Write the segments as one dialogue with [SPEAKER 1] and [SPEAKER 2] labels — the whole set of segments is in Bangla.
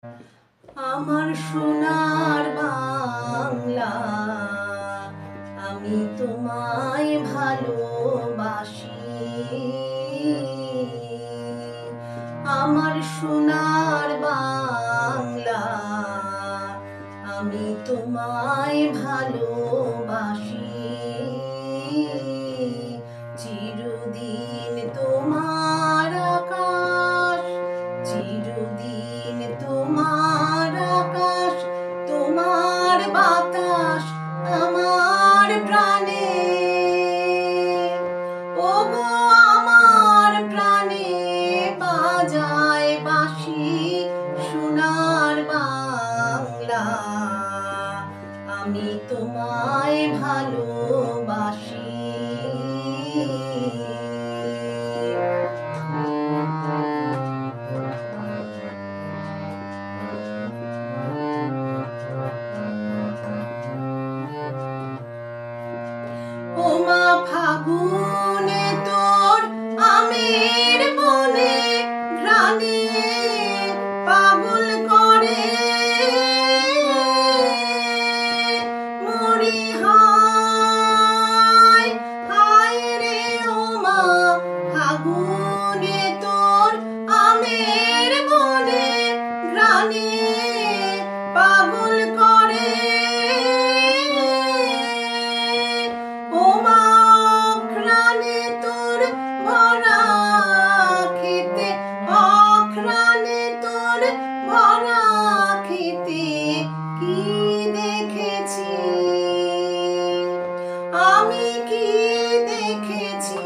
[SPEAKER 1] আমার সোনার বাংলা, আমি তোমায় ভালোবাসি। আমার সোনার বাংলা, আমি তোমায় ভালোবাসি। চিরদিন তোমার আকাশ, চিরদিন তোমার আকাশ, তোমার বাতাস আমার প্রাণে। ওগো আমার প্রাণে বাজায় বাঁশি সোনার বাংলা, আমি তোমায় ভালোবাসি। ওমা ফাগুনে তোর আমের বনে ঘ্রাণে পাগল করে মরি। হায় হায় রে ওমা ফাগুনে তোর আমের বনে ঘ্রাণে পাগল করে। ওমা অঘ্রাণে তোর ভরা খেতে, অঘ্রাণে তোর ভরা খেতে কি দেখেছি আমি, কি দেখেছি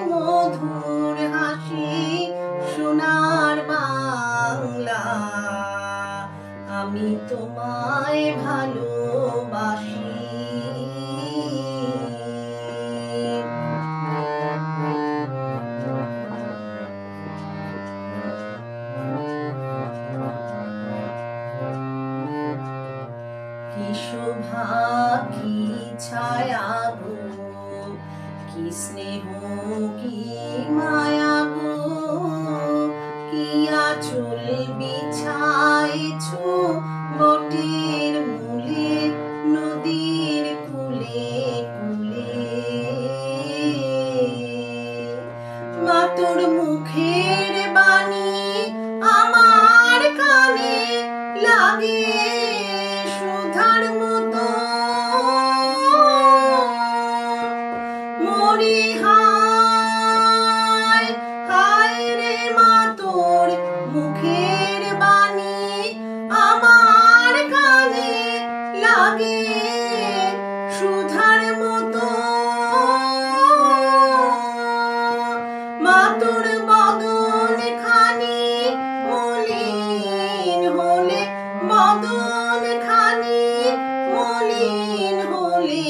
[SPEAKER 1] মধুর হাসি সোনার বাংলা, আমি তোমায় ভালোবাসি। কি শোভা কি ছায়া গো, কি স্নেহ কি মায়া গো, কি আঁচল বিছাইছো বটের মূলে নদীর কূলে কূলে। মা তোর মুখের বাণী আমার কানে লাগে সুধার মতো মরি। হায় হায় রে মা তোর মুখের বাণী আমার কানে লাগে সুধার মতো। মা তোর বদন খানি মলিন হলে, বদন খানি মলিন হলে